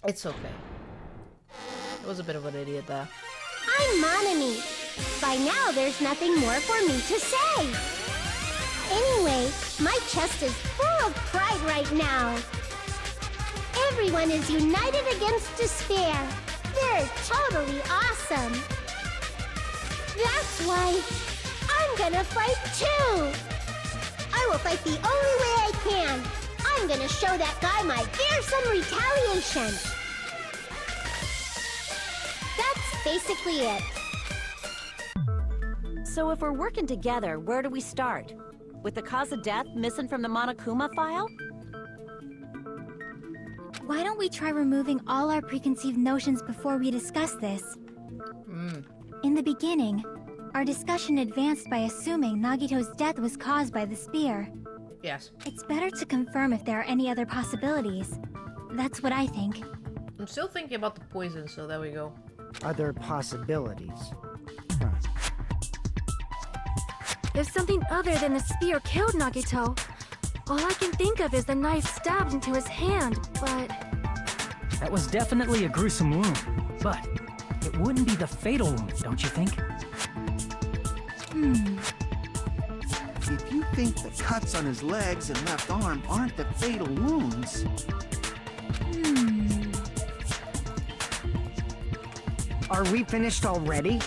It's okay. I was a bit of an idiot there. I'm Monami. By now, there's nothing more for me to say. Anyway, my chest is full of pride right now. Everyone is united against despair. They're totally awesome. That's why I'm gonna fight too. I will fight the only way I can. I'm gonna show that guy my fearsome retaliation. That's basically it. So if we're working together, where do we start? With the cause of death missing from the Monokuma file? Why don't we try removing all our preconceived notions before we discuss this? In the beginning, our discussion advanced by assuming Nagito's death was caused by the spear. Yes. It's better to confirm if there are any other possibilities. That's what I think. I'm still thinking about the poison, so there we go. Other possibilities. If something other than the spear killed Nagito, all I can think of is the knife stabbed into his hand, but... That was definitely a gruesome wound, but it wouldn't be the fatal wound, don't you think? If you think the cuts on his legs and left arm aren't the fatal wounds... Are we finished already?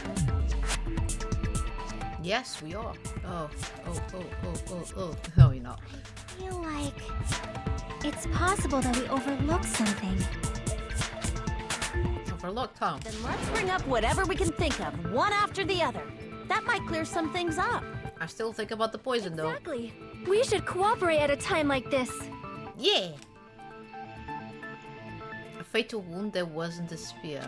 Yes, we are. Oh. No, you're not. I feel like it's possible that we overlooked something. Overlooked, huh? Then let's bring up whatever we can think of, one after the other. That might clear some things up. I still think about the poison, though. Exactly. We should cooperate at a time like this. Yeah! A fatal wound that wasn't a spear.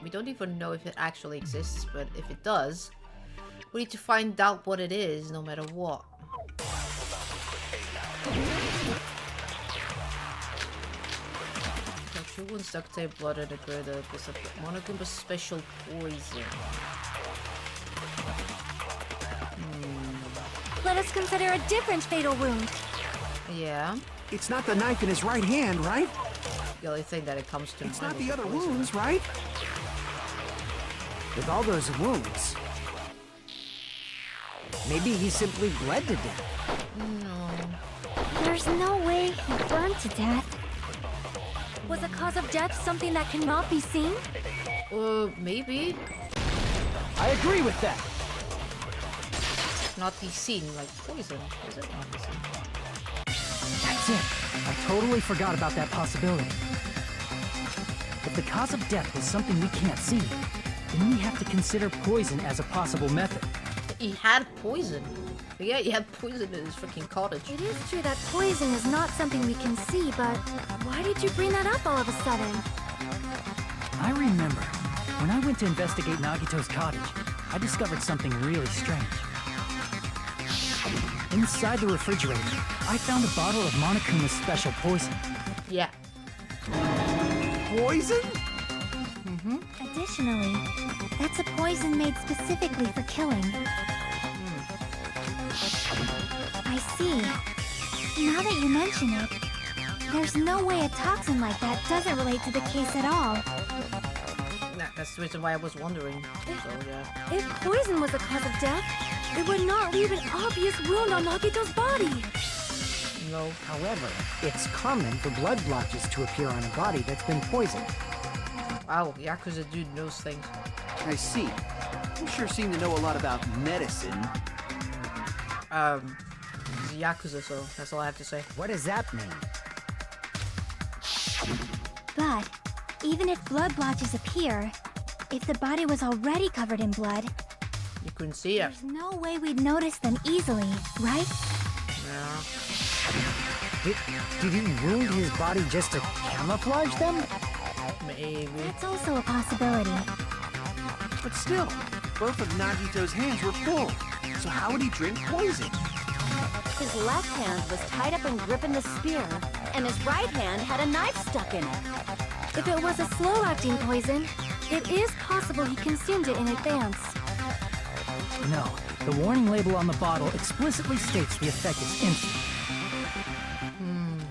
We don't even know if it actually exists, but if it does, we need to find out what it is, no matter what. Capture wounds, duct tape, blood, and a greater Monokuma's special poison. Let us consider a different fatal wound. Yeah. It's not the knife in his right hand, right? The only thing that it comes to It's mind not is the other poison. wounds, right? With all those wounds, maybe he simply bled to death. No. There's no way he burned to death. Was the cause of death something that cannot be seen? Maybe. I agree with that. Not be seen like poison. Is it not be seen? That's it. I totally forgot about that possibility. If the cause of death was something we can't see, then we have to consider poison as a possible method. He had poison. Yeah, he had poison in his freaking cottage. It is true that poison is not something we can see, but why did you bring that up all of a sudden? I remember, when I went to investigate Nagito's cottage, I discovered something really strange. Inside the refrigerator, I found a bottle of Monokuma's special poison. Yeah. Poison? Additionally, that's a poison made specifically for killing. I see. Now that you mention it, there's no way a toxin like that doesn't relate to the case at all. Nah, that's the reason why I was wondering. So, yeah. If poison was the cause of death, it would not leave an obvious wound on Nagito's body. No. However, it's common for blood blotches to appear on a body that's been poisoned. Wow, Yakuza dude knows things. I see. You sure seem to know a lot about medicine. He's a Yakuza, so that's all I have to say. What does that mean? But even if blood blotches appear, if the body was already covered in blood, You couldn't see it. there's no way we'd notice them easily, right? Yeah. Did he wound his body just to camouflage them? Maybe. That's also a possibility. But still, both of Nagito's hands were full. So how would he drink poison? His left hand was tied up and gripping the spear, and his right hand had a knife stuck in it. If it was a slow-acting poison, it is possible he consumed it in advance. No, the warning label on the bottle explicitly states the effect is instant.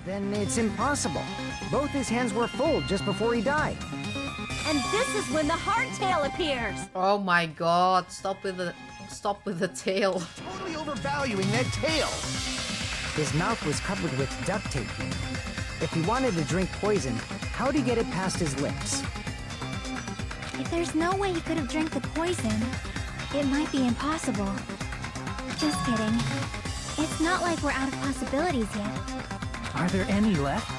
Then it's impossible. Both his hands were full just before he died. And this is when the hardtail appears. Oh my god, stop with the tail. Totally overvaluing that tail. His mouth was covered with duct tape. If he wanted to drink poison, how'd he get it past his lips? If there's no way he could have drank the poison, it might be impossible. Just kidding. It's not like we're out of possibilities yet. Are there any left?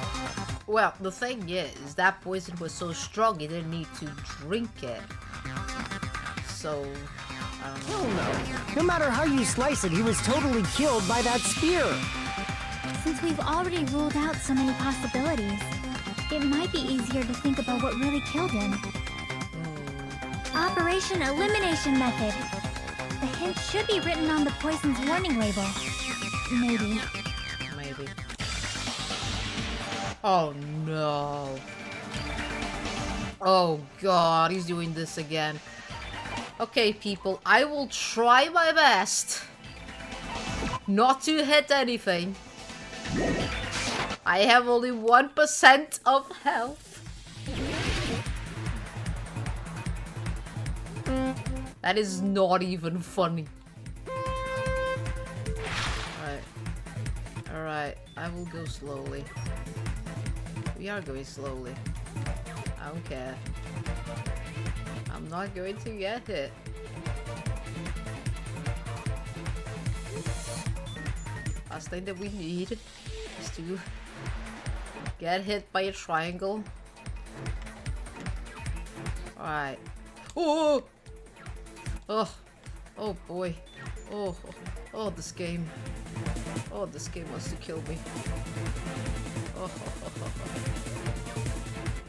Well, the thing is, that poison was so strong he didn't need to drink it. So, I don't know. Hell no. No matter how you slice it, he was totally killed by that spear. Since we've already ruled out so many possibilities, it might be easier to think about what really killed him. Operation Elimination Method. The hint should be written on the poison's warning label. Maybe. Maybe. Oh no. Oh god, he's doing this again. Okay, people, I will try my best not to hit anything. I have only 1% of health. That is not even funny. Alright, I will go slowly. We are going slowly. I don't care. I'm not going to get hit. Last thing that we need is to get hit by a triangle. Alright. Oh! Oh! Oh boy. Oh, oh, this game. Oh, this game wants to kill me. Oh,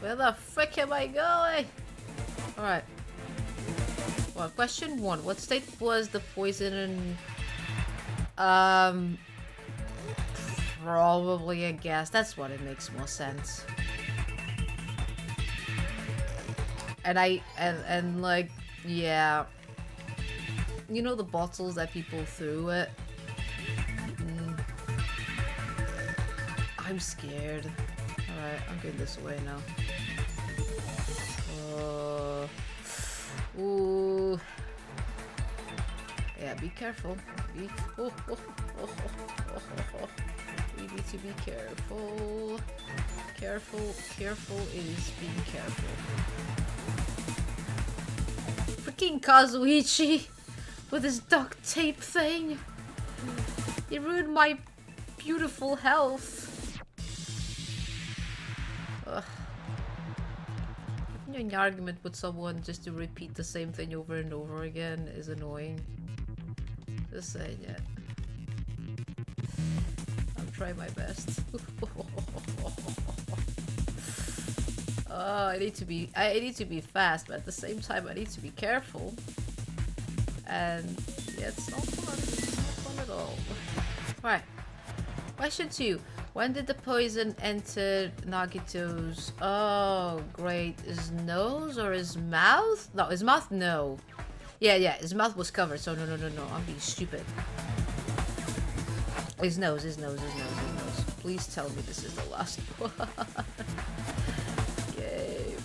where the frick am I going? Alright. Well, question 1. What state was the poison in? Probably a gas. That's what it makes more sense. And like, yeah. You know the bottles that people threw it? I'm scared. Alright, I'm going this way now. Ooh. Yeah, be careful. We need to be careful. Careful is being careful. Freaking Kazuichi with his duct tape thing. He ruined my beautiful health. Ugh. Having an argument with someone just to repeat the same thing over and over again is annoying. Just saying it. I'm trying my best. I need to be fast, but at the same time I need to be careful. And yeah, it's not fun. It's not fun at all. Right. Question 2. When did the poison enter Nagito's... Oh, great. His nose or his mouth? No, his mouth, no. Yeah, his mouth was covered, so no. I'm being stupid. His nose. Please tell me this is the last one. Game.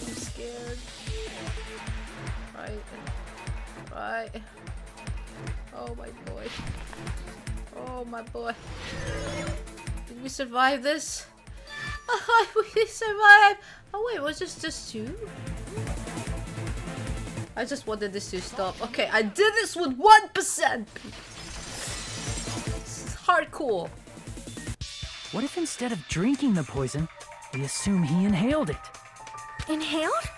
I'm scared. Right. Oh my boy. Oh my boy. Did we survive this? We survived! Oh wait, was this just 2? I just wanted this to stop. Okay, I did this with 1%! This is hardcore. What if instead of drinking the poison, we assume he inhaled it? Inhaled?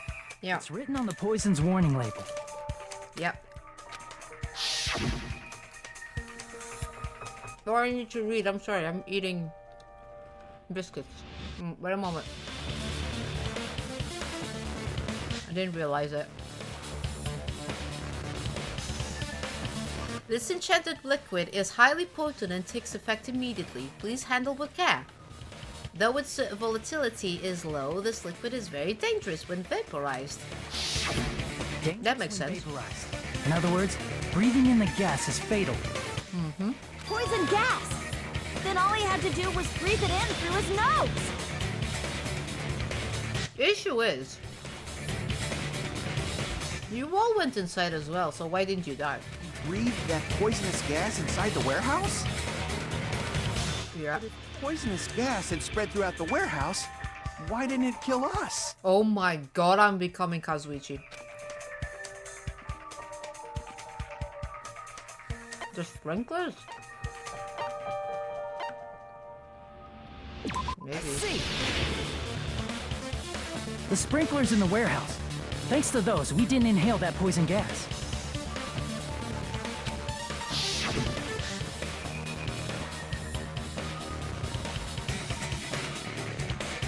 Yeah. It's written on the poison's warning label. Yep. Oh, I need to read. I'm sorry. I'm eating biscuits. Wait a moment. I didn't realize it. This enchanted liquid is highly potent and takes effect immediately. Please handle with care. Though its volatility is low, this liquid is very dangerous when vaporized. That makes sense. Vaporized. In other words, breathing in the gas is fatal. Poison gas! then all he had to do was breathe it in through his nose. The issue is, you all went inside as well, so why didn't you die? Breathe that poisonous gas inside the warehouse? Yeah. But if poisonous gas had spread throughout the warehouse, why didn't it kill us? Oh my god, I'm becoming Kazuichi. The sprinklers? Maybe. See. The sprinklers in the warehouse. Thanks to those, we didn't inhale that poison gas.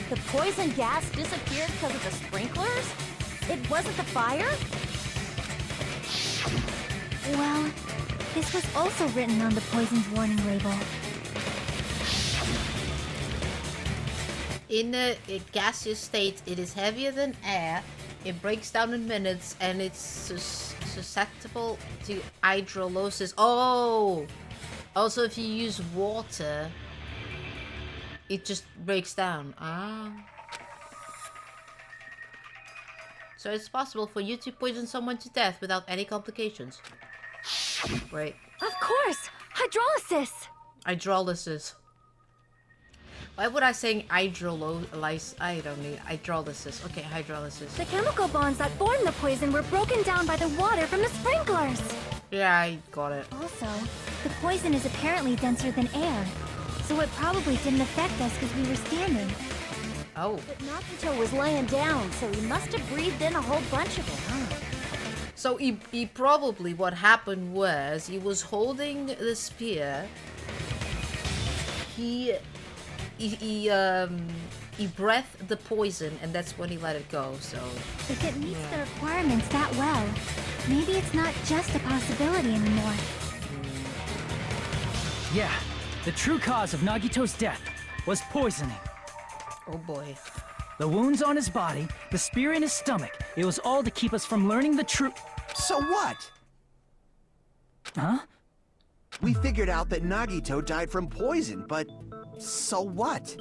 The poison gas disappeared because of the sprinklers? It wasn't the fire? Well, this was also written on the poison's warning label. In a gaseous state, it is heavier than air, it breaks down in minutes, and it's susceptible to hydrolysis. Oh! Also, if you use water, it just breaks down. Ah. So it's possible for you to poison someone to death without any complications. Wait. Of course! Hydrolysis! Hydrolysis. Why would I say hydrolysis? I don't need hydrolysis. Okay, hydrolysis. The chemical bonds that formed the poison were broken down by the water from the sprinklers. Yeah, I got it. Also, the poison is apparently denser than air, so it probably didn't affect us because we were standing. Oh. But Nagito was laying down, so he must have breathed in a whole bunch of it, huh? So he probably, what happened was, he was holding the spear. He breathed the poison, and that's when he let it go, so... If it meets the requirements that well, maybe it's not just a possibility anymore. Yeah, the true cause of Nagito's death was poisoning. Oh boy. The wounds on his body, the spear in his stomach, it was all to keep us from learning the truth. So what? Huh? We figured out that Nagito died from poison, but so what?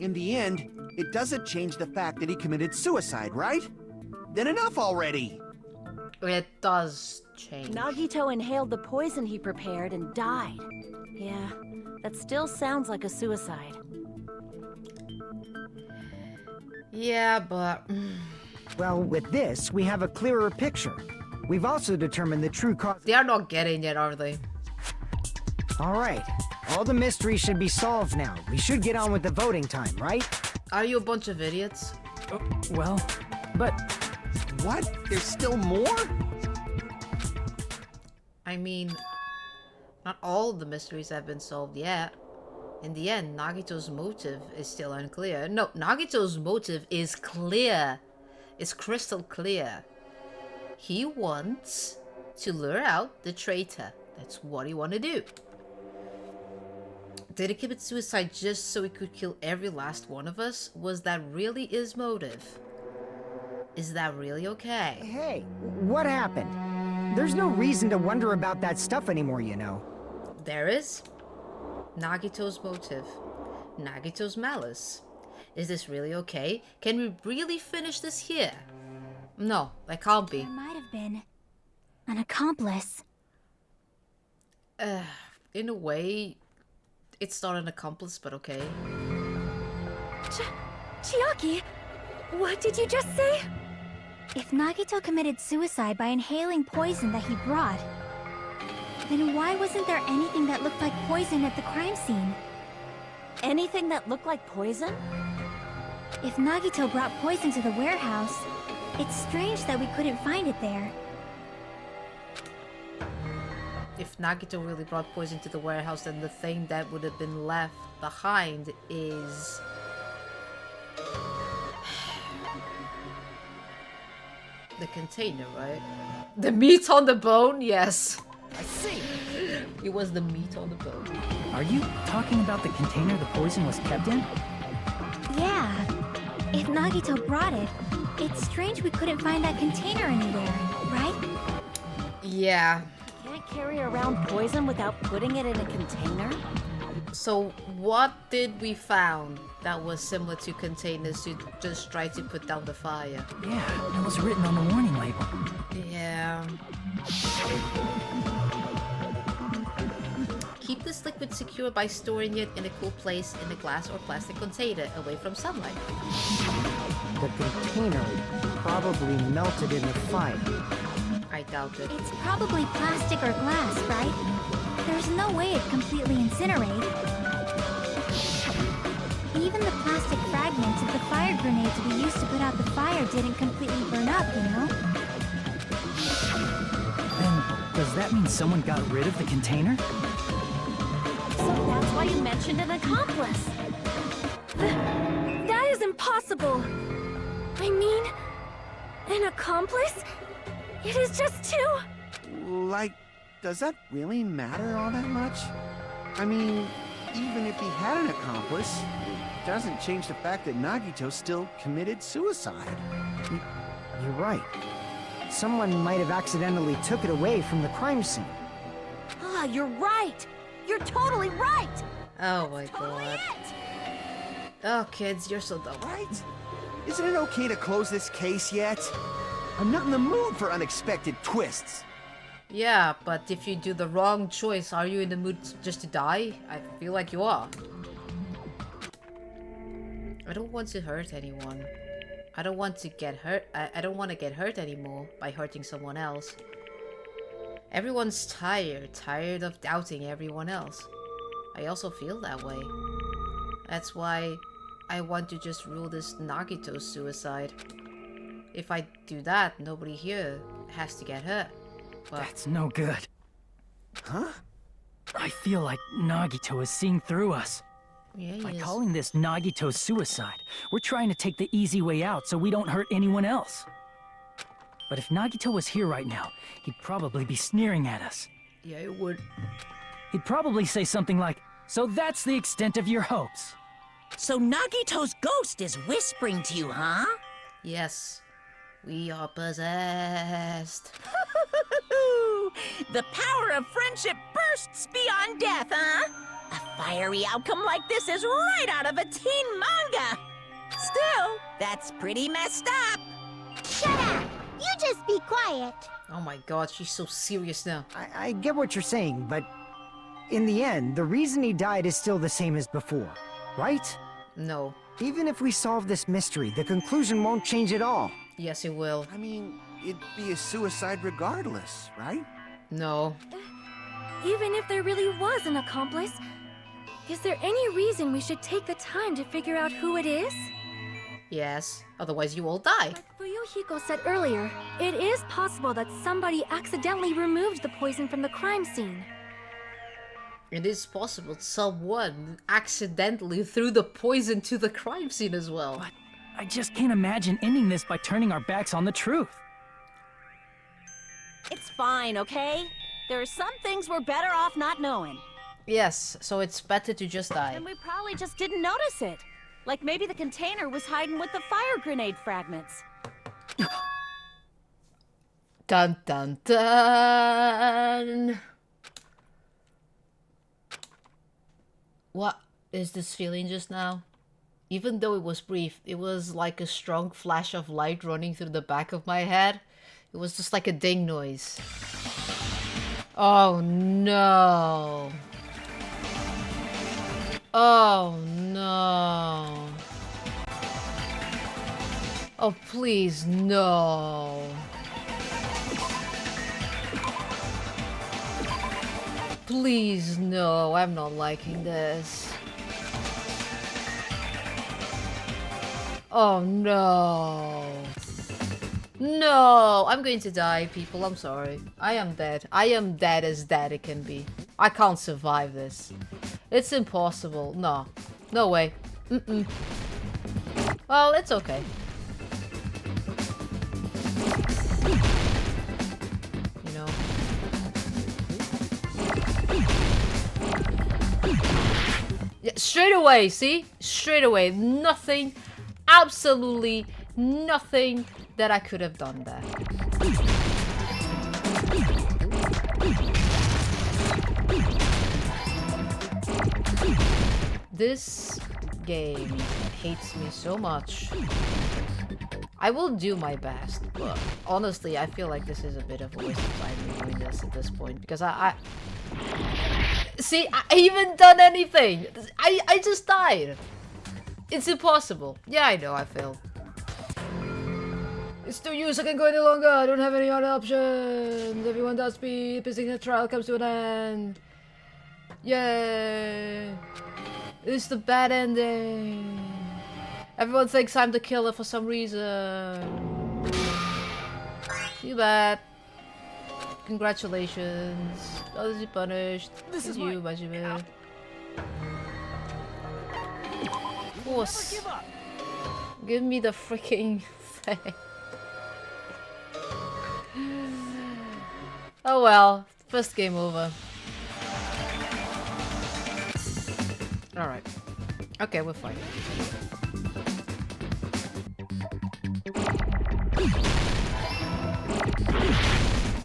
In the end, it doesn't change the fact that he committed suicide, right? Then enough already! It does change. Nagito inhaled the poison he prepared and died. Yeah, that still sounds like a suicide. Yeah, but... Well, with this, we have a clearer picture. We've also determined the true cause. They are not getting it, are they? All right. All the mysteries should be solved now. We should get on with the voting time, right? Are you a bunch of idiots? Well, but... What? There's still more? I mean, not all the mysteries have been solved yet. In the end, Nagito's motive is still unclear. No, Nagito's motive is clear. It's crystal clear. He wants to lure out the traitor. That's what he wants to do. Did he commit suicide just so he could kill every last one of us? Was that really his motive? Is that really okay? Hey, what happened? There's no reason to wonder about that stuff anymore, you know. There is. Nagito's motive. Nagito's malice. Is this really okay? Can we really finish this here? No, that can't be. There might have been an accomplice. In a way, it's not an accomplice, but okay. Chiaki, what did you just say? If Nagito committed suicide by inhaling poison that he brought, then why wasn't there anything that looked like poison at the crime scene? Anything that looked like poison? If Nagito brought poison to the warehouse, it's strange that we couldn't find it there. If Nagito really brought poison to the warehouse, then the thing that would have been left behind is... the container, right? The meat on the bone? Yes. I see. It was the meat on the bone. Are you talking about the container the poison was kept in? Yeah. If Nagito brought it, it's strange we couldn't find that container anywhere, right? Yeah. You can't carry around poison without putting it in a container? So what did we found that was similar to containers to just try to put down the fire? Yeah, it was written on the warning label. Yeah. Keep this liquid secure by storing it in a cool place in a glass or plastic container away from sunlight. The container probably melted in the fire. I doubt it. It's probably plastic or glass, right? There's no way it'd completely incinerate. Even the plastic fragments of the fire grenades we used to put out the fire didn't completely burn up, you know? Then, does that mean someone got rid of the container? So that's why you mentioned an accomplice. That is impossible. I mean, an accomplice? It is just two. Like, does that really matter all that much? I mean, even if he had an accomplice, it doesn't change the fact that Nagito still committed suicide. You're right. Someone might have accidentally took it away from the crime scene. Ah, you're right. You're totally right. Oh my Totally god. it. Oh, kids, you're so dumb. Right? Isn't it okay to close this case yet? I'm not in the mood for unexpected twists. Yeah, but if you do the wrong choice, are you in the mood just to die? I feel like you are. I don't want to hurt anyone. I don't want to get hurt. I don't want to get hurt anymore by hurting someone else. Everyone's tired of doubting everyone else. I also feel that way. That's why I want to just rule this Nagito's suicide. If I do that, nobody here has to get hurt. But That's no good. Huh? I feel like Nagito is seeing through us. yeah, he By is. calling this Nagito's suicide, we're trying to take the easy way out so we don't hurt anyone else. But if Nagito was here right now, he'd probably be sneering at us. Yeah, it would. He'd probably say something like, "So that's the extent of your hopes." So Nagito's ghost is whispering to you, huh? Yes. We are possessed. The power of friendship bursts beyond death, huh? A fiery outcome like this is right out of a teen manga. Still, that's pretty messed up. Shut up! You just be quiet. Oh my god, she's so serious now. I get what you're saying, but in the end, the reason he died is still the same as before, right? No. Even if we solve this mystery, the conclusion won't change at all. Yes, it will. I mean, it'd be a suicide regardless, right? No. Even if there really was an accomplice, is there any reason we should take the time to figure out who it is? Yes. Otherwise you all die. Like Fuyuhiko said earlier, it is possible that somebody accidentally removed the poison from the crime scene. It is possible someone accidentally threw the poison to the crime scene as well. But I just can't imagine ending this by turning our backs on the truth. It's fine, okay? There are some things we're better off not knowing. Yes, so it's better to just die. And we probably just didn't notice it. Like maybe the container was hiding with the fire grenade fragments. Dun dun dun! What is this feeling just now? Even though it was brief, it was like a strong flash of light running through the back of my head. It was just like a ding noise. Oh no. Oh no. Oh please, no. Please, no, I'm not liking this. Oh no. No, I'm going to die, people. I'm sorry. I am dead. I am dead as dead it can be. I can't survive this. It's impossible. No. No way. Mm-mm. Well, it's okay. You know. Yeah, straight away, see? Straight away. Nothing. Absolutely nothing that I could have done there. This game hates me so much. I will do my best, but honestly, I feel like this is a bit of a waste of time doing this at this point, because see, I haven't done anything. I just died. It's impossible. Yeah, I know, I failed. It's no use, I can't go any longer. I don't have any other options. Everyone doubts me. Pissing the trial comes to an end. Yay. It's the bad ending. Everyone thinks I'm the killer for some reason. Too bad. Congratulations. Others you punished. This is you, Majime. Of course. Give me the freaking thing. Oh well. First game over. Alright. Okay, we're fine.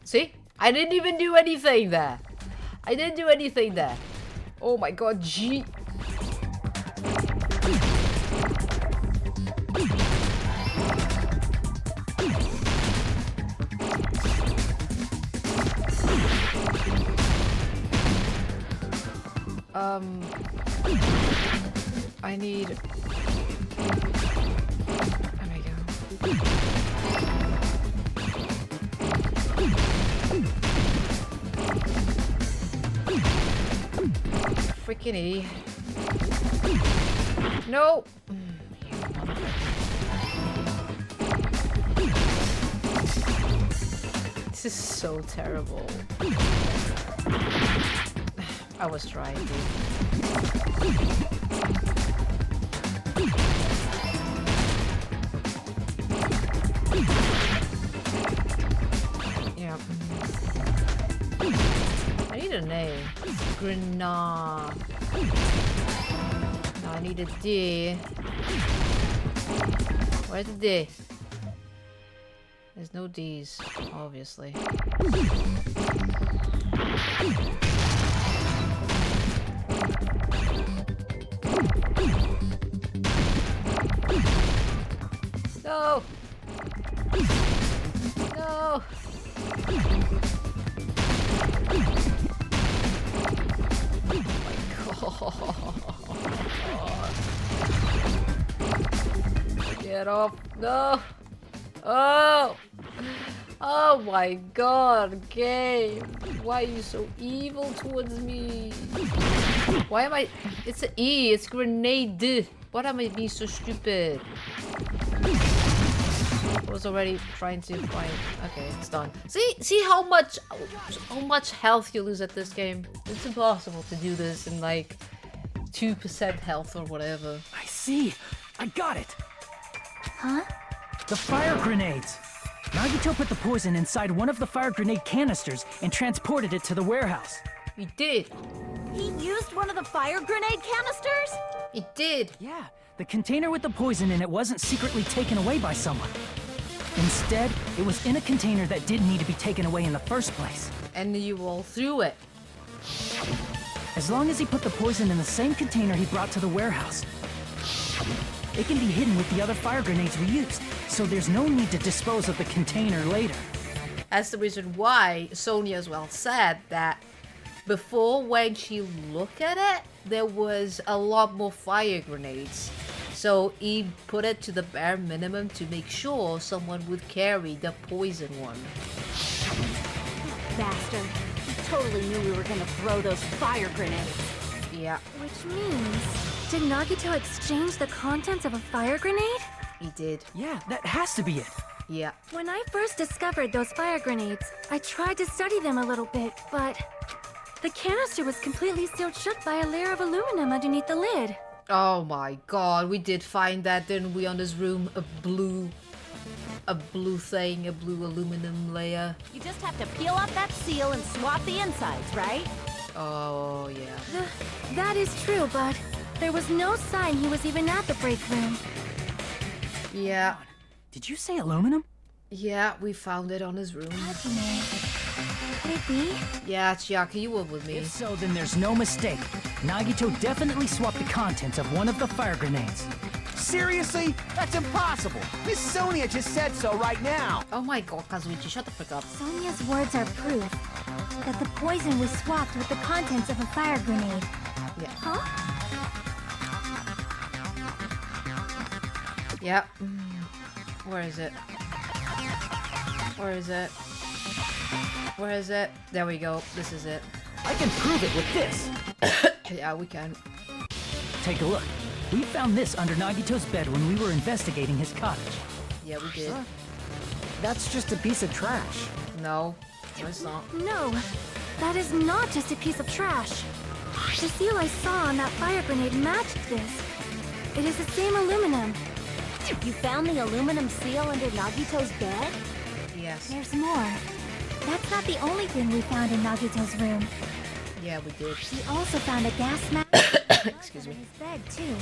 See? I didn't even do anything there. I didn't do anything there. Oh my god, gee. I need... There we go. Freaking E. No! This is so terrible. I was trying to. Yeah. I need an A. Grenade. No, I need a D. Where's the D? There's no D's, obviously. No! No! Get off. No. Oh. Oh my god, game. Why are you so evil towards me? Why am I... It's an E. It's grenade. What am I being so stupid? I was already trying to find... Okay, it's done. See how much health you lose at this game? It's impossible to do this in like 2% health or whatever. I see. I got it. Huh? The fire grenades. Nagito put the poison inside one of the fire grenade canisters and transported it to the warehouse. He did. He used one of the fire grenade canisters? He did. Yeah, the container with the poison in it wasn't secretly taken away by someone. Instead, it was in a container that didn't need to be taken away in the first place. And you all threw it. As long as he put the poison in the same container he brought to the warehouse, it can be hidden with the other fire grenades we used, so there's no need to dispose of the container later. That's the reason why Sonia as well said that before, when she looked at it, there was a lot more fire grenades. So he put it to the bare minimum to make sure someone would carry the poison one. Bastard. He totally knew we were gonna throw those fire grenades. Yeah, Which means, did Nagito exchange the contents of a fire grenade? he did. Yeah, that has to be it. Yeah. When I first discovered those fire grenades, I tried to study them a little bit, but the canister was completely sealed shut by a layer of aluminum underneath the lid. Oh my god, we did find that, didn't we, on this room? A blue thing, a blue aluminum layer. You just have to peel off that seal and swap the insides, right? Oh, yeah. That is true, but there was no sign he was even at the break room. Yeah. Did you say aluminum? Yeah, we found it on his room. Hajime. Could it be? Yeah, Chiaki, you were with me. If so, then there's no mistake. Nagito definitely swapped the contents of one of the fire grenades. Seriously? That's impossible. Miss Sonia just said so right now. Oh my god, Kazuichi, shut the frick up. Sonia's words are proof that the poison was swapped with the contents of a fire grenade. Yeah. Huh? Yeah. Where is it? Where is it? Where is it? There we go. This is it. I can prove it with this. Yeah, we can. Take a look. We found this under Nagito's bed when we were investigating his cottage. Yeah, we did. That's just a piece of trash. No, it's not. No, that is not just a piece of trash. The seal I saw on that fire grenade matched this. It is the same aluminum. You found the aluminum seal under Nagito's bed? Yes. There's more. That's not the only thing we found in Nagito's room. Yeah, we did. We also found a gas mask Excuse me. in his bed, too.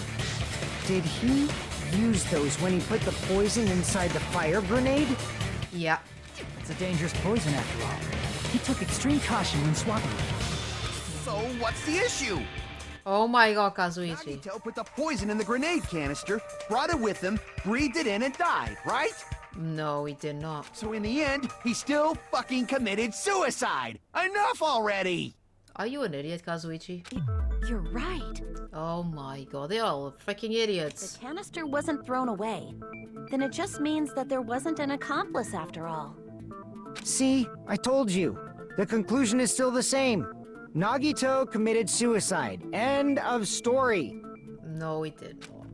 Did he use those when he put the poison inside the fire grenade? Yeah. It's a dangerous poison after all. He took extreme caution when swapping it. So what's the issue? Oh my god, Kazuichi. Nagito put the poison in the grenade canister, brought it with him, breathed it in, and died, right? No, he did not. So in the end, he still fucking committed suicide. Enough already! Are you an idiot, Kazuichi? You're right. Oh my god, they're all freaking The idiots. canister wasn't thrown away. Then it just means that there wasn't an accomplice after all. See, I told you. The conclusion is still the same. Nagito committed suicide. End of story. No, he did not.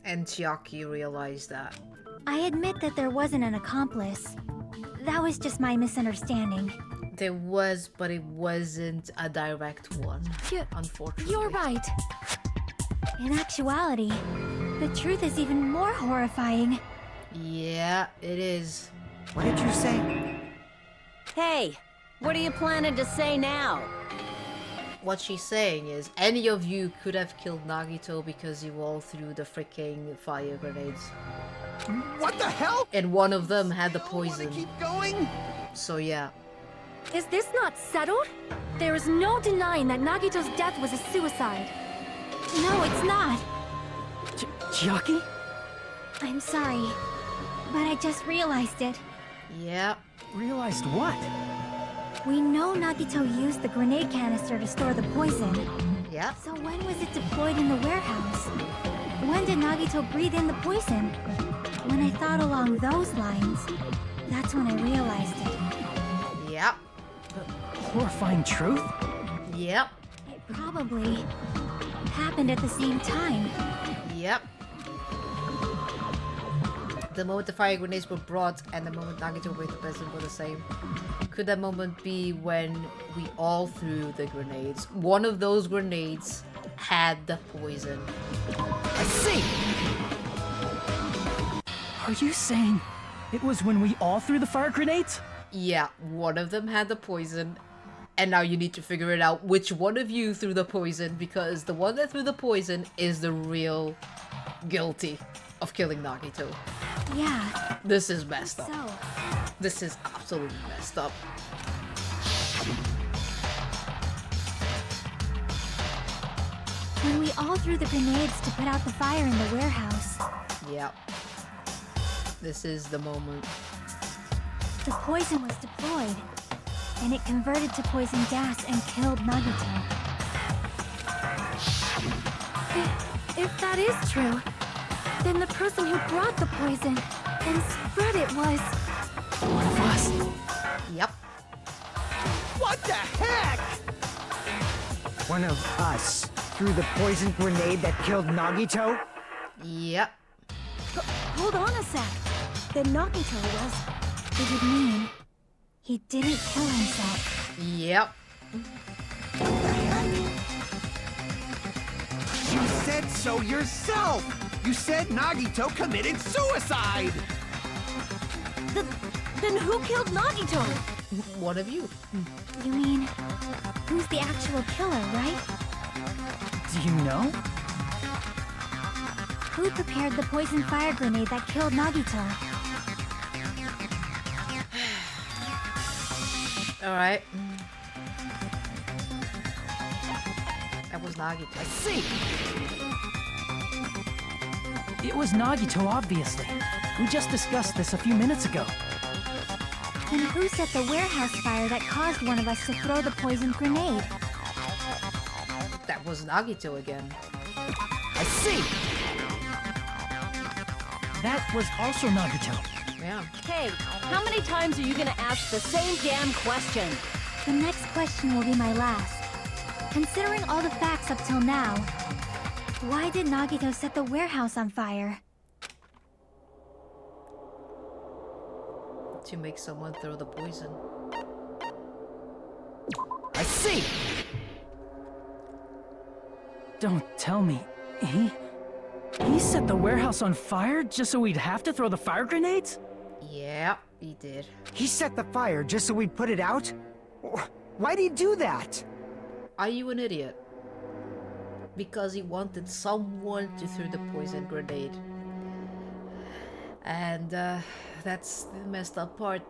And Chiaki realized that. I admit that there wasn't an accomplice. That was just my misunderstanding. There was, but it wasn't a direct one. You- Unfortunately. You're right. In actuality, the truth is even more horrifying. Yeah, it is. What did you say? Hey, what are you planning to say now? What she's saying is, any of you could have killed Nagito because you all threw the freaking fire grenades. What the hell? And one of them had the Don't wanna poison. keep going? So yeah. Is this not settled? There is no denying that Nagito's death was a suicide. No, it's not. Chiaki? I'm sorry, but I just realized it. Yeah. Realized what? We know Nagito used the grenade canister to store the poison. Yeah. So when was it deployed in the warehouse? When did Nagito breathe in the poison? When I thought along those lines, that's when I realized it. Yep. Horrifying truth? Yep. It probably happened at the same time. Yep. The moment the fire grenades were brought and the moment Nagito breathed the poison were the same. Could that moment be when we all threw the grenades? One of those grenades had the poison. I see! Are you saying it was when we all threw the fire grenades? Yeah, one of them had the poison. And now you need to figure it out which one of you threw the poison, because the one that threw the poison is the real guilty of killing Nagito. Yeah, This is messed up. so. This is absolutely messed up. When we all threw the grenades to put out the fire in the warehouse, Yep. This is the moment. the poison was deployed, and it converted to poison gas and killed Nagito. If that is true, then the person who brought the poison and spread it was... One of us? Yep. What the heck? One of us threw the poison grenade that killed Nagito? Yep. Hold on a sec. Then Nagito was... It would mean he didn't kill himself. Yep. You said so yourself! You said Nagito committed suicide! Then who killed Nagito? One of you. You mean, who's the actual killer, right? Do you know? Who prepared the poison fire grenade that killed Nagito? Alright. I Nagito. I see! It was Nagito, obviously. We just discussed this a few minutes ago. Then who set the warehouse fire that caused one of us to throw the poisoned grenade? That was Nagito again. I see! That was also Nagito. Yeah. Hey, how many times are you gonna ask the same damn question? The next question will be my last. Considering all the facts up till now, why did Nagito set the warehouse on fire? To make someone throw the poison. I see! Don't tell me. He set the warehouse on fire just so we'd have to throw the fire grenades? Yeah, he did. He set the fire just so we'd put it out? Why'd he do that? Are you an idiot? Because he wanted someone to throw the poison grenade. And that's the messed up part.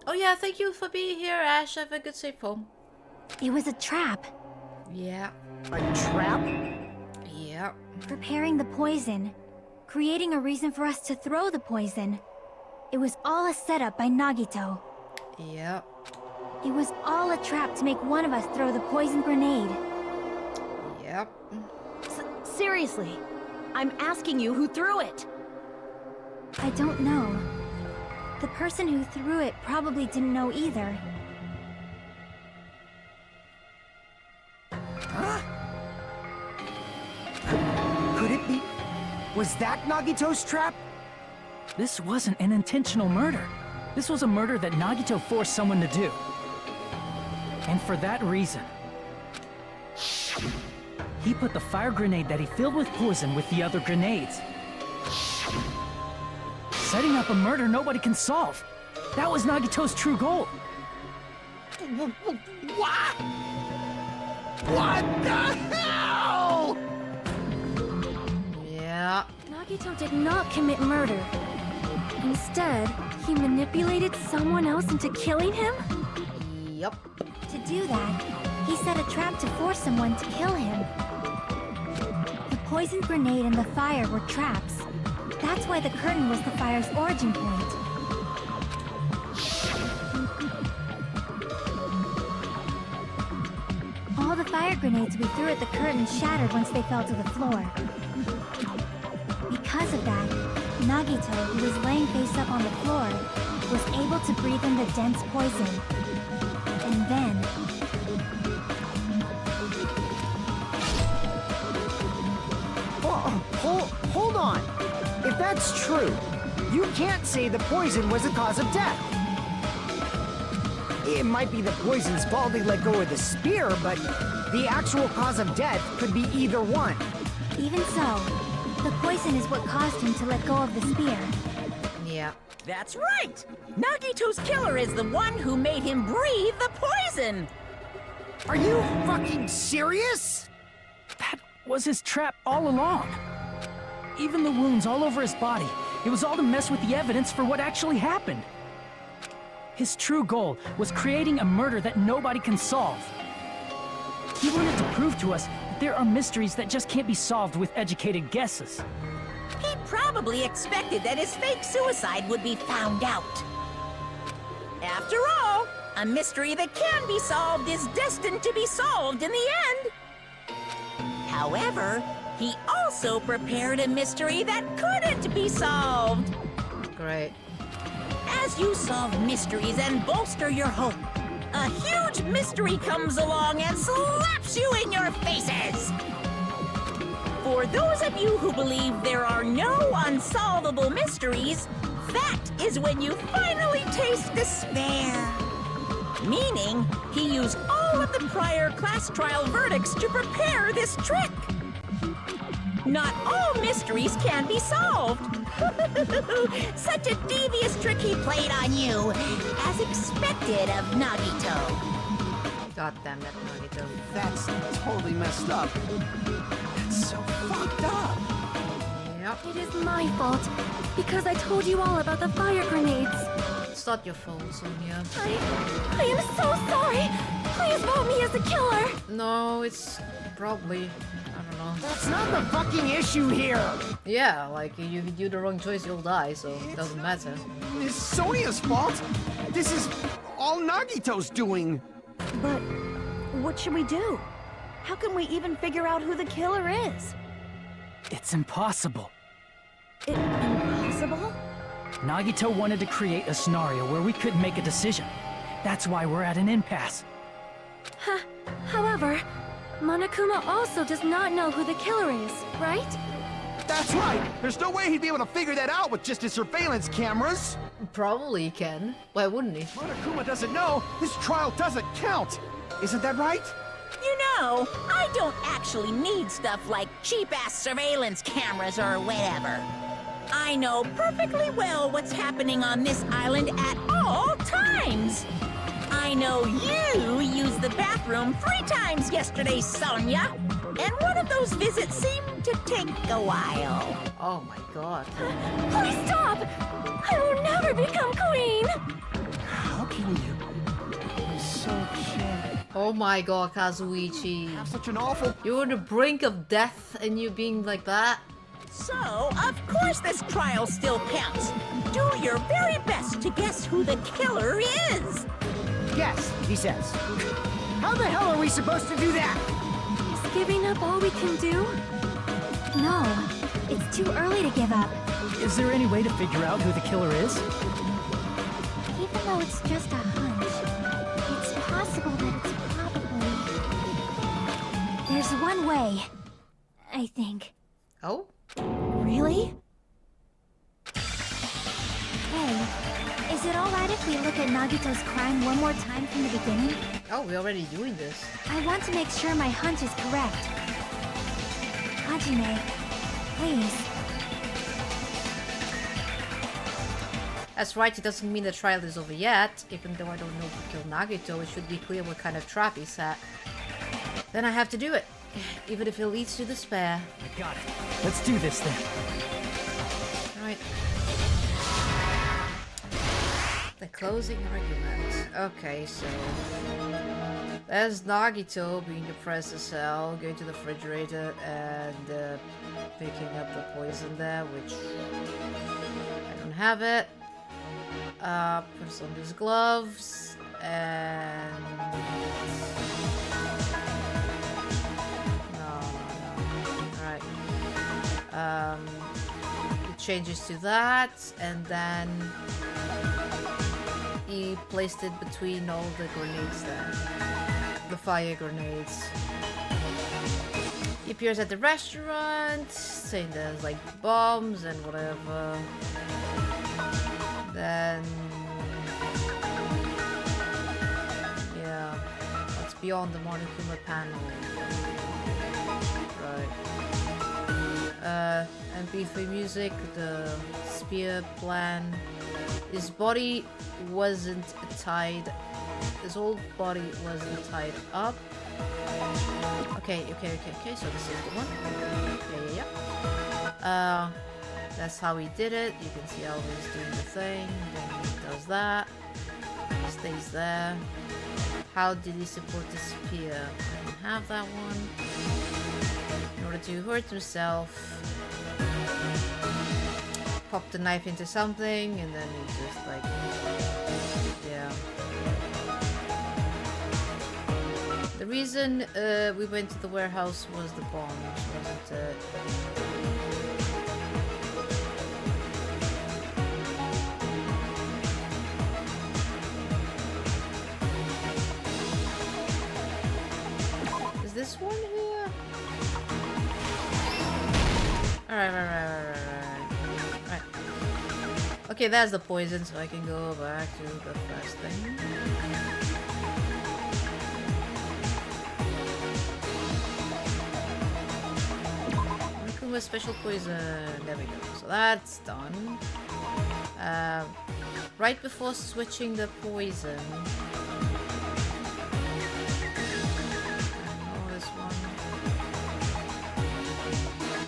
Oh yeah, thank you for being here, Ash. Have a good safe home. It was a trap. Yeah. A trap? Yeah. Preparing the poison. Creating a reason for us to throw the poison. It was all a setup by Nagito. Yeah. It was all a trap to make one of us throw the poison grenade. Yep. Seriously, I'm asking you who threw it. I don't know. The person who threw it probably didn't know either. Could it be? Was that Nagito's trap? This wasn't an intentional murder. This was a murder that Nagito forced someone to do. And for that reason, he put the fire grenade that he filled with poison with the other grenades. Setting up a murder nobody can solve. That was Nagito's true goal. What? What the hell? Yeah. Nagito did not commit murder. Instead, he manipulated someone else into killing him? Yep. To do that, he set a trap to force someone to kill him. The poisoned grenade and the fire were traps. That's why the curtain was the fire's origin point. All the fire grenades we threw at the curtain shattered once they fell to the floor. Because of that, Nagito, who was laying face up on the floor, was able to breathe in the dense poison. And then... Hold on! If that's true, you can't say the poison was the cause of death. It might be the poison's fault they let go of the spear, but the actual cause of death could be either one. Even so, the poison is what caused him to let go of the spear. Yeah. That's right! Nagito's killer is the one who made him breathe the poison! Are you fucking serious? That was his trap all along. Even the wounds all over his body, it was all to mess with the evidence for what actually happened. His true goal was creating a murder that nobody can solve. He wanted to prove to us that there are mysteries that just can't be solved with educated guesses. He probably expected that his fake suicide would be found out. After all, a mystery that can be solved is destined to be solved in the end. However, he also prepared a mystery that couldn't be solved. Great. As you solve mysteries and bolster your hope, a huge mystery comes along and slaps you in your faces. For those of you who believe there are no unsolvable mysteries, that is when you finally taste despair. Meaning, he used all of the prior class trial verdicts to prepare this trick. Not all mysteries can be solved. Such a devious trick he played on you, as expected of Nagito. God damn it, Nagito. That's totally messed up. That's so fucked up. Yep. It is my fault, because I told you all about the fire grenades. It's not your fault, Sonia. I am so sorry. Please vote me as the killer! No, it's probably... I don't know. That's not the fucking issue here! Yeah, like, if you do the wrong choice, you'll die, so it doesn't matter. It's Sonia's fault. This is all Nagito's doing. But what should we do? How can we even figure out who the killer is? It's impossible. Impossible? Nagito wanted to create a scenario where we couldn't make a decision. That's why we're at an impasse. However, Monokuma also does not know who the killer is, right? That's right. There's no way he'd be able to figure that out with just his surveillance cameras. Probably can. Why wouldn't he? Monokuma doesn't know. This trial doesn't count. Isn't that right? You know, I don't actually need stuff like cheap-ass surveillance cameras or whatever. I know perfectly well what's happening on this island at all times. I know you used the bathroom 3 times yesterday, Sonia. And one of those visits seemed to take a while. Oh my god. Please stop! I will never become queen! How can you? You're so sure. Oh my god, Kazuichi. Have such an awful... You're on the brink of death and you being like that? So, of course this trial still counts. Do your very best to guess who the killer is. Yes, he says. How the hell are we supposed to do that? Is giving up all we can do? No, it's too early to give up. Is there any way to figure out who the killer is? Even though it's just a hunch, it's possible that it's probably... There's one way, I think. Oh? Really? Hey, is it alright if we look at Nagito's crime one more time from the beginning? Oh, we're already doing this. I want to make sure my hunch is correct. Hajime, please. That's right, it doesn't mean the trial is over yet. Even though I don't know who killed Nagito, it should be clear what kind of trap he set. Then I have to do it. Even if it leads to despair. I got it. Let's do this then. Right. The closing argument. Okay, so... There's Nagito being depressed as hell, going to the refrigerator and picking up the poison there, which... I don't have it. Puts on his gloves, and... It changes to that, and then he placed it between all the grenades there. The fire grenades. He appears at the restaurant, saying there's like bombs and whatever. Then... yeah, that's beyond the Monokuma panel. Right. MP3 music, the spear plan. His body wasn't tied. His whole body wasn't tied up. Okay, so this is the one. Yeah. That's how he did it. You can see how he's doing the thing. Then he does that. Stays there. How did he support the spear? I don't have that one. In order to hurt himself, pop the knife into something, and then he just like, yeah. The reason we went to the warehouse was the bombs, wasn't it? Is this one here? Alright. Okay, that's the poison, so I can go back to the first thing. Monokuma special poison. There we go. So that's done. Right before switching the poison.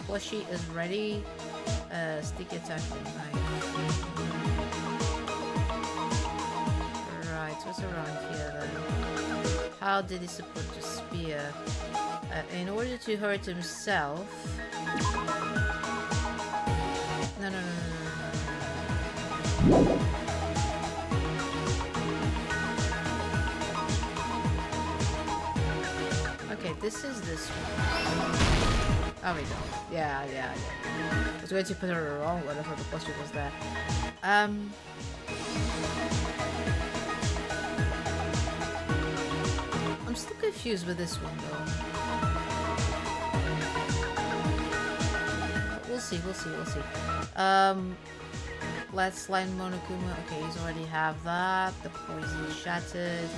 Plushie is ready. Sticky attacking knife. Right, what's around here then? how did he support the spear? In order to hurt himself. No. Okay, this is this one. Oh, we go. Yeah. I was going to put her wrong one. I thought the poster was there. I'm still confused with this one though. We'll see. Let's line Monokuma. Okay, he's already have that. The poison shattered.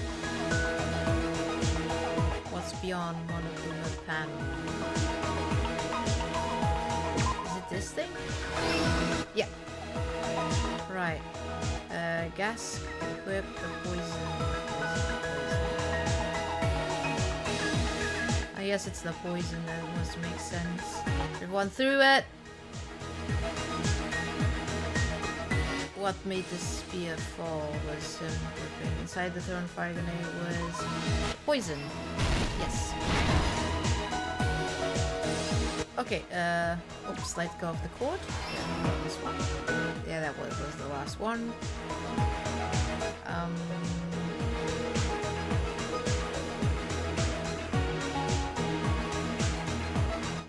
What's beyond Monokuma panel? Is it this thing? Yeah. Right. Gas equip the poison. I guess it's the poison that must make sense. Everyone through it. What made the spear fall was him gripping. Inside the thrown fire grenade was poison. Yes. Okay, oops, let go of the cord. Yeah, this one. Yeah, that was the last one.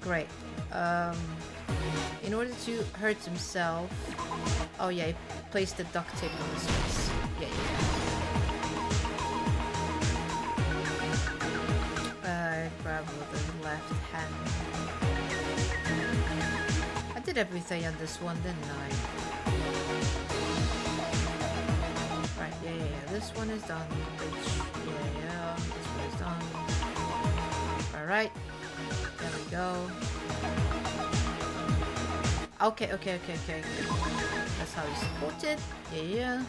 Great. In order to hurt himself... Oh yeah, he placed the duct tape on his face. Yeah. Grab with the left hand. I did everything on this one, didn't I? Right, yeah. This one is done. Yeah. This one is done. Alright. There we go. Okay. That's how you support it. Yeah.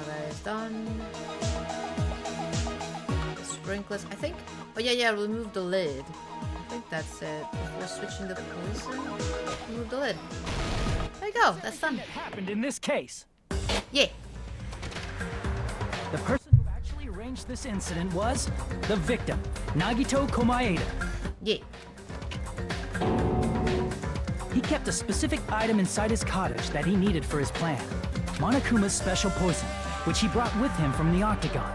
That is done. The sprinklers, I think. Oh yeah, remove the lid. I think that's it. Before switching the poison, remove the lid. There you go, that's done. That happened in this case. Yeah. The person who actually arranged this incident was the victim, Nagito Komaeda. Yeah. He kept a specific item inside his cottage that he needed for his plan. Monokuma's special poison, which he brought with him from the Octagon.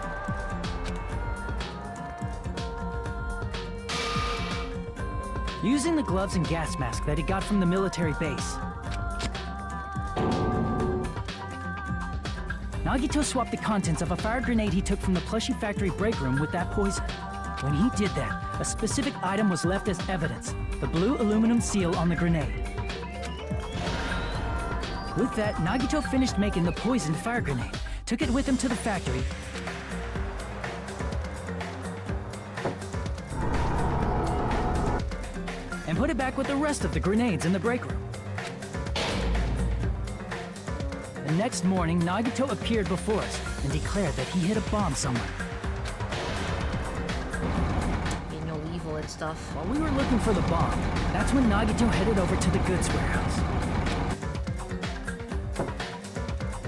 Using the gloves and gas mask that he got from the military base, Nagito swapped the contents of a fire grenade he took from the plushie factory break room with that poison. When he did that, a specific item was left as evidence, the blue aluminum seal on the grenade. With that, Nagito finished making the poisoned fire grenade, took it with him to the factory, and put it back with the rest of the grenades in the break room. The next morning, Nagito appeared before us and declared that he hid a bomb somewhere. Ain't no evil and stuff. While we were looking for the bomb, that's when Nagito headed over to the goods warehouse.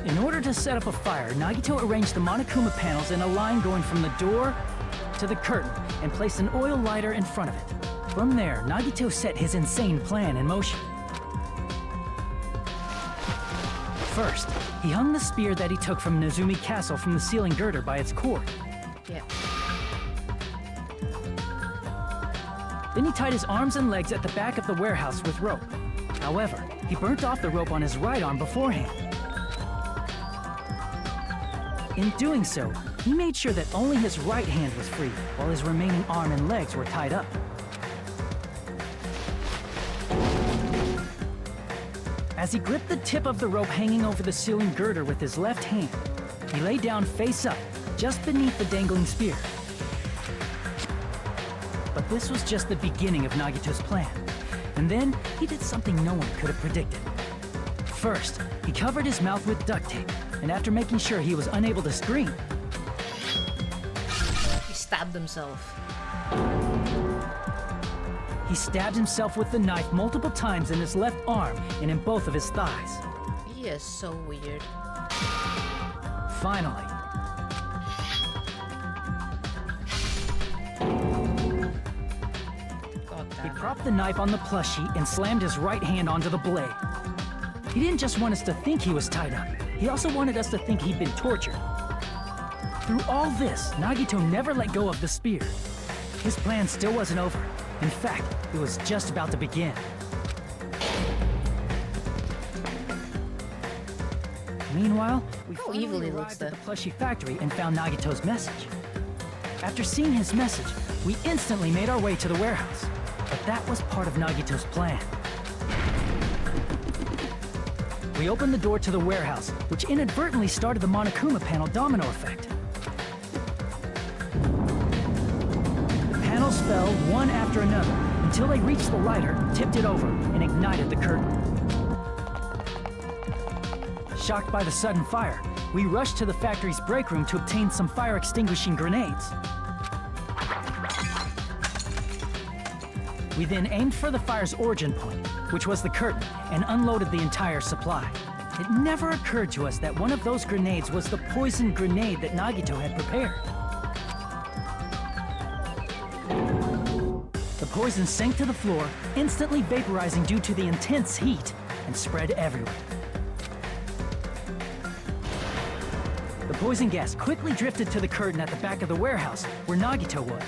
In order to set up a fire, Nagito arranged the Monokuma panels in a line going from the door to the curtain and placed an oil lighter in front of it. From there, Nagito set his insane plan in motion. First, he hung the spear that he took from Nezumi Castle from the ceiling girder by its cord. Yeah. Then he tied his arms and legs at the back of the warehouse with rope. However, he burnt off the rope on his right arm beforehand. In doing so, he made sure that only his right hand was free, while his remaining arm and legs were tied up. As he gripped the tip of the rope hanging over the ceiling girder with his left hand, he lay down face up, just beneath the dangling spear. But this was just the beginning of Nagito's plan. And then, he did something no one could have predicted. First, he covered his mouth with duct tape, and after making sure he was unable to scream, He stabbed himself. he stabbed himself with the knife multiple times in his left arm and in both of his thighs. He is so weird. Finally, He propped the knife on the plushie and slammed his right hand onto the blade. He didn't just want us to think he was tied up. He also wanted us to think he'd been tortured. Through all this, Nagito never let go of the spear. His plan still wasn't over. In fact, it was just about to begin. Meanwhile, we finally evil he looks arrived at there. the plushie factory and found Nagito's message. After seeing his message, we instantly made our way to the warehouse. But that was part of Nagito's plan. We opened the door to the warehouse, which inadvertently started the Monokuma panel domino effect. The panels fell one after another until they reached the lighter, tipped it over, and ignited the curtain. Shocked by the sudden fire, we rushed to the factory's break room to obtain some fire-extinguishing grenades. We then aimed for the fire's origin point, which was the curtain, and unloaded the entire supply. It never occurred to us that one of those grenades was the poison grenade that Nagito had prepared. The poison sank to the floor, instantly vaporizing due to the intense heat, and spread everywhere. The poison gas quickly drifted to the curtain at the back of the warehouse, where Nagito was.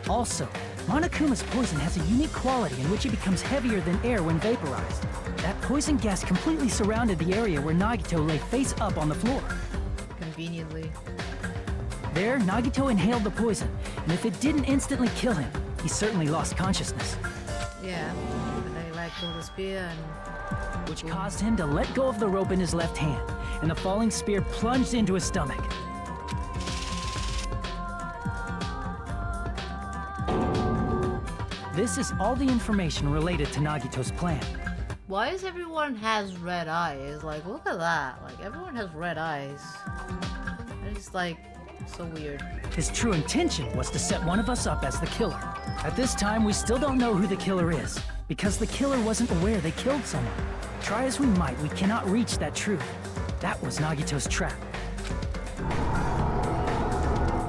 Also, Monokuma's poison has a unique quality in which it becomes heavier than air when vaporized. That poison gas completely surrounded the area where Nagito lay face up on the floor. Conveniently. There, Nagito inhaled the poison, and if it didn't instantly kill him, he certainly lost consciousness. Yeah. And then he let go of the spear and... Which caused him to let go of the rope in his left hand, and the falling spear plunged into his stomach. This is all the information related to Nagito's plan. Why is everyone has red eyes? Like, look at that. Like, everyone has red eyes. It's like, so weird. His true intention was to set one of us up as the killer. At this time, we still don't know who the killer is, because the killer wasn't aware they killed someone. Try as we might, we cannot reach that truth. That was Nagito's trap.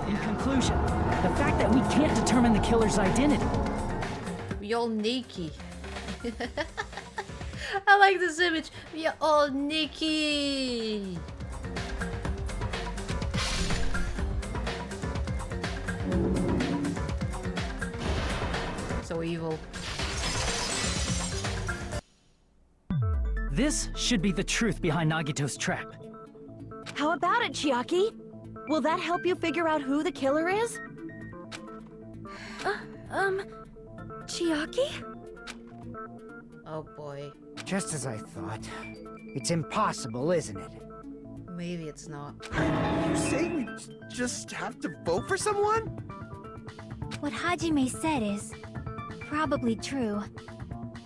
In conclusion, the fact that we can't determine the killer's identity. We all naked. I like this image. We are all naked. So evil. This should be the truth behind Nagito's trap. How about it, Chiaki? Will that help you figure out who the killer is? Chiaki? Oh boy. Just as I thought. It's impossible, isn't it? Maybe it's not. You say we just have to vote for someone? What Hajime said is probably true.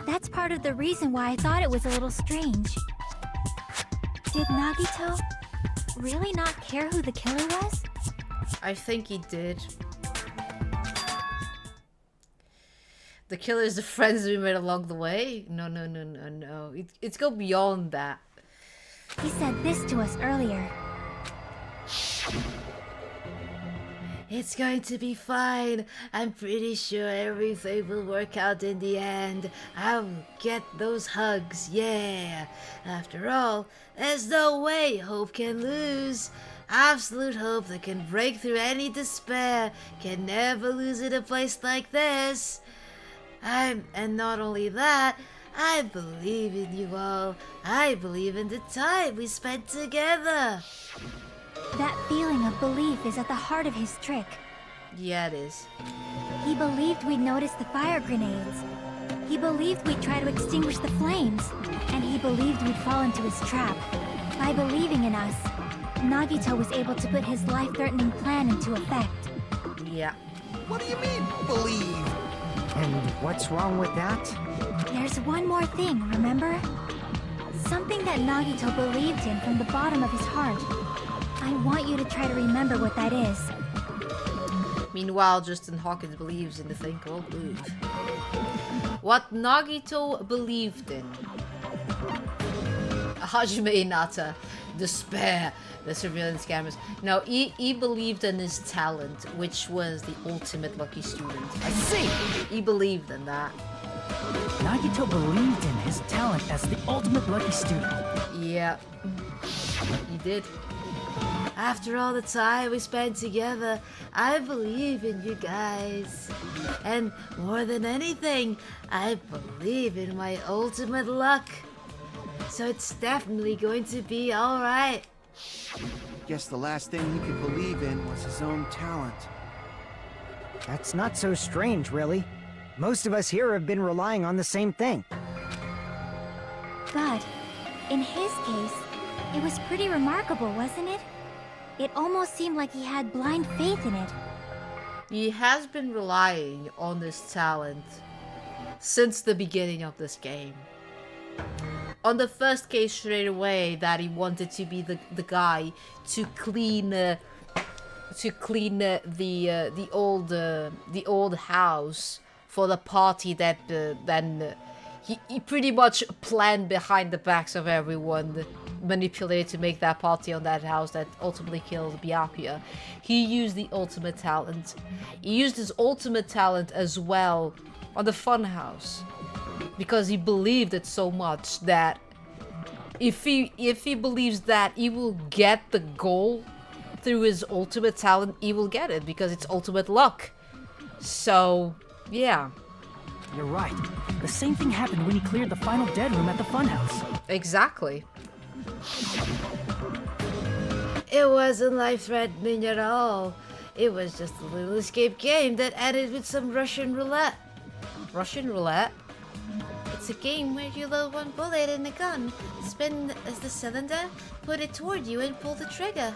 That's part of the reason why I thought it was a little strange. Did Nagito really not care who the killer was? I think he did. The killer is the friends we made along the way? No. It's go beyond that. He said this to us earlier. It's going to be fine. I'm pretty sure everything will work out in the end. I'll get those hugs, yeah. After all, there's no way hope can lose. Absolute hope that can break through any despair can never lose in a place like this. And not only that, I believe in you all. I believe in the time we spent together. That feeling of belief is at the heart of his trick. Yeah, it is. He believed we'd notice the fire grenades. He believed we'd try to extinguish the flames. And he believed we'd fall into his trap. By believing in us, Nagito was able to put his life-threatening plan into effect. Yeah. What do you mean, believe? And what's wrong with that? There's one more thing, remember? Something that Nagito believed in from the bottom of his heart. I want you to try to remember what that is. Meanwhile, Justin Hawkins believes in the thing called belief. What Nagito believed in. Hajime Inata. Despair. The surveillance cameras. No, he believed in his talent, which was the ultimate lucky student. I see! He believed in that. Nagito believed in his talent as the ultimate lucky student. Yeah, he did. After all the time we spent together, I believe in you guys. And more than anything, I believe in my ultimate luck. So it's definitely going to be alright. Guess the last thing he could believe in was his own talent. That's not so strange, really. Most of us here have been relying on the same thing. But, in his case, it was pretty remarkable, wasn't it? It almost seemed like he had blind faith in it. He has been relying on this talent since the beginning of this game. On the first case straight away that he wanted to be the guy to clean the old house for the party that he pretty much planned behind the backs of everyone, manipulated to make that party on that house that ultimately killed Byakuya. He used the ultimate talent. He used his ultimate talent as well on the funhouse, because he believed it so much that if he believes that he will get the goal through his ultimate talent, he will get it because it's ultimate luck. So, yeah. You're right. The same thing happened when he cleared the final dead room at the funhouse. Exactly. It wasn't life-threatening at all. It was just a little escape game that added with some Russian roulette. Russian roulette? It's a game where you load one bullet in a gun, spin as the cylinder, put it toward you, and pull the trigger.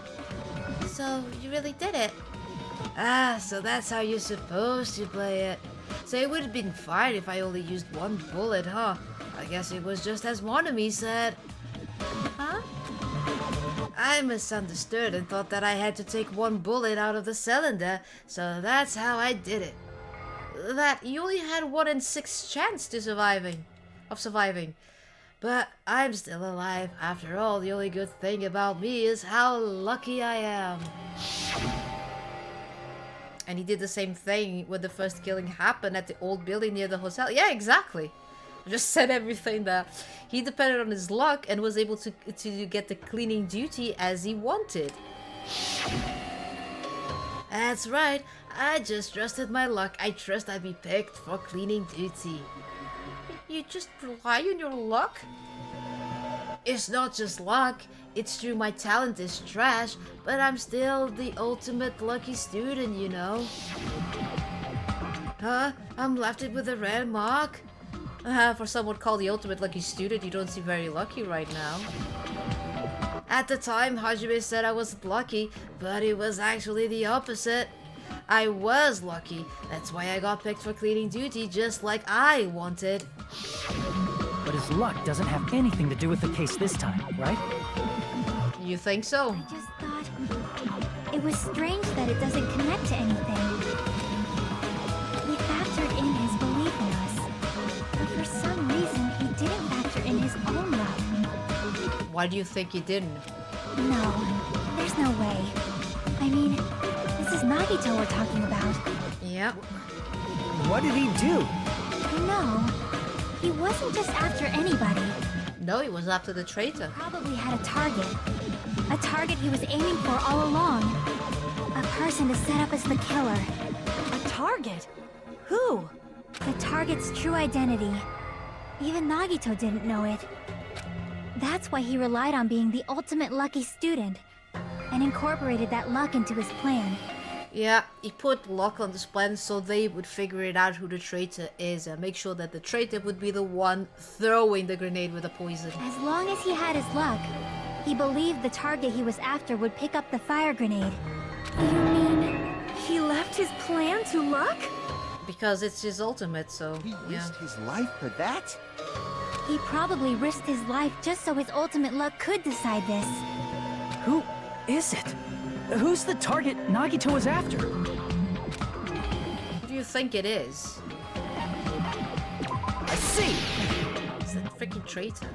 So, you really did it. Ah, so that's how you're supposed to play it. So it would have been fine if I only used one bullet, huh? I guess it was just as Monami said. Huh? I misunderstood and thought that I had to take one bullet out of the cylinder, so that's how I did it. That you only had 1 in 6 chance of surviving. But I'm still alive. After all, the only good thing about me is how lucky I am. And he did the same thing when the first killing happened at the old building near the hotel. Yeah, exactly. I just said everything there. He depended on his luck and was able to get the cleaning duty as he wanted. That's right. I just trusted my luck. I trust I'd be picked for cleaning duty. You just rely on your luck? It's not just luck. It's true my talent is trash, but I'm still the ultimate lucky student, you know. Huh? I'm left with a red mark? For someone called the ultimate lucky student, you don't seem very lucky right now. At the time, Hajime said I wasn't lucky, but it was actually the opposite. I was lucky. That's why I got picked for cleaning duty just like I wanted. But his luck doesn't have anything to do with the case this time, right? You think so? I just thought it was strange that it doesn't connect to anything. He factored in his belief in us, but for some reason he didn't factor in his own luck. Why do you think he didn't? No, there's no way. I mean, this is Nagito we're talking about. Yep. What did he do? No, he wasn't just after anybody. No, he was after the traitor. He probably had a target. A target he was aiming for all along. A person to set up as the killer. A target? Who? The target's true identity. Even Nagito didn't know it. That's why he relied on being the ultimate lucky student, and incorporated that luck into his plan. Yeah, he put luck on this plan so they would figure it out who the traitor is and make sure that the traitor would be the one throwing the grenade with the poison. As long as he had his luck, he believed the target he was after would pick up the fire grenade. You mean he left his plan to luck? Because it's his ultimate, so He yeah. risked his life for that? He probably risked his life just so his ultimate luck could decide this. Who is it? Who's the target Nagito is after? Who do you think it is? I see! It's the freaking traitor.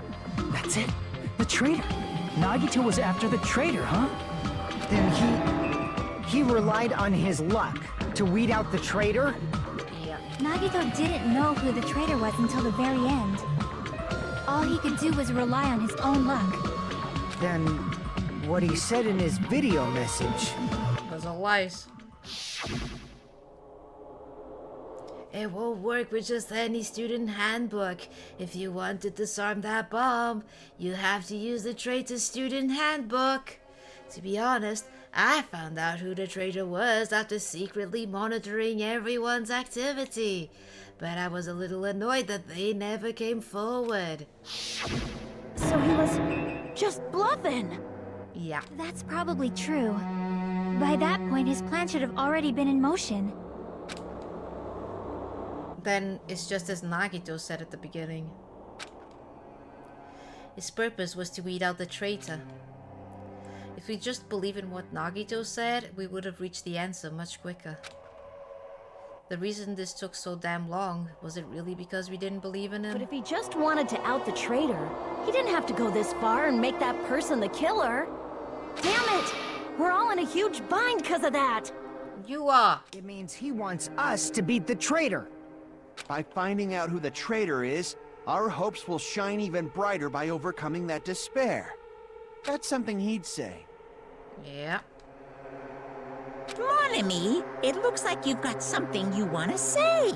That's it. The traitor. Nagito was after the traitor, huh? Then he relied on his luck to weed out the traitor? Yeah. Nagito didn't know who the traitor was until the very end. All he could do was rely on his own luck. Then, what he said in his video message... was all lies. It won't work with just any student handbook. If you want to disarm that bomb, you have to use the traitor's student handbook. To be honest, I found out who the traitor was after secretly monitoring everyone's activity. But I was a little annoyed that they never came forward. So he was just bluffing. Yeah. That's probably true. By that point, his plan should have already been in motion. Then it's just as Nagito said at the beginning. His purpose was to weed out the traitor. If we just believe in what Nagito said, we would have reached the answer much quicker. The reason this took so damn long, was it really because we didn't believe in him? But if he just wanted to out the traitor, he didn't have to go this far and make that person the killer. Damn it! We're all in a huge bind because of that! You are! It means he wants us to beat the traitor. By finding out who the traitor is, our hopes will shine even brighter by overcoming that despair. That's something he'd say. Yeah. Mon ami, it looks like you've got something you want to say.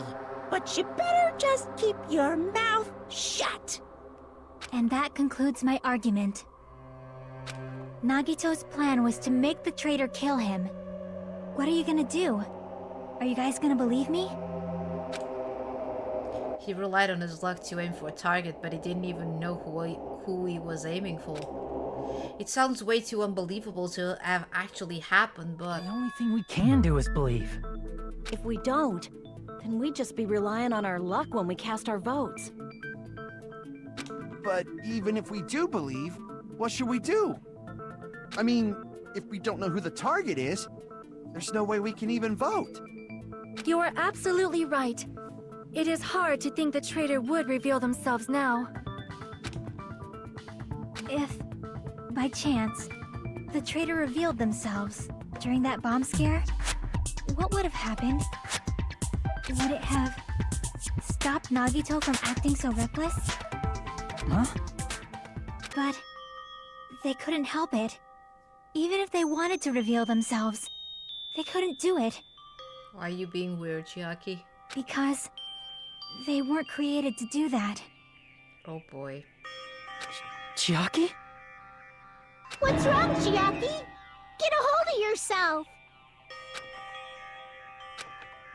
But you better just keep your mouth shut. And that concludes my argument. Nagito's plan was to make the traitor kill him. What are you gonna do? Are you guys gonna believe me? He relied on his luck to aim for a target, but he didn't even know who he was aiming for. It sounds way too unbelievable to have actually happened, but... The only thing we can do is believe. If we don't, then we'd just be relying on our luck when we cast our votes. But even if we do believe, what should we do? I mean, if we don't know who the target is, there's no way we can even vote. You are absolutely right. It is hard to think the traitor would reveal themselves now. If, by chance, the traitor revealed themselves during that bomb scare, what would have happened? Would it have stopped Nagito from acting so reckless? Huh? But they couldn't help it. Even if they wanted to reveal themselves, they couldn't do it. Why are you being weird, Chiaki? Because they weren't created to do that. Oh boy. Chiaki? What's wrong, Chiaki? Get a hold of yourself!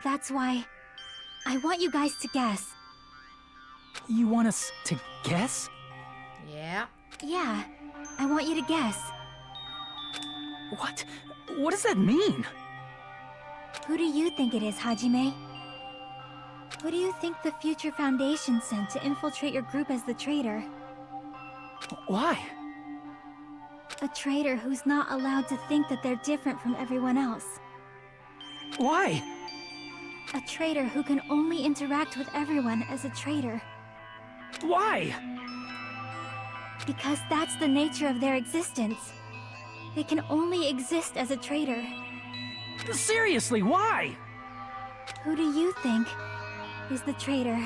That's why I want you guys to guess. You want us to guess? Yeah. Yeah, I want you to guess. What? What does that mean? Who do you think it is, Hajime? Who do you think the Future Foundation sent to infiltrate your group as the traitor? Why? A traitor who's not allowed to think that they're different from everyone else. Why? A traitor who can only interact with everyone as a traitor. Why? Because that's the nature of their existence. They can only exist as a traitor. Seriously, why? Who do you think is the traitor?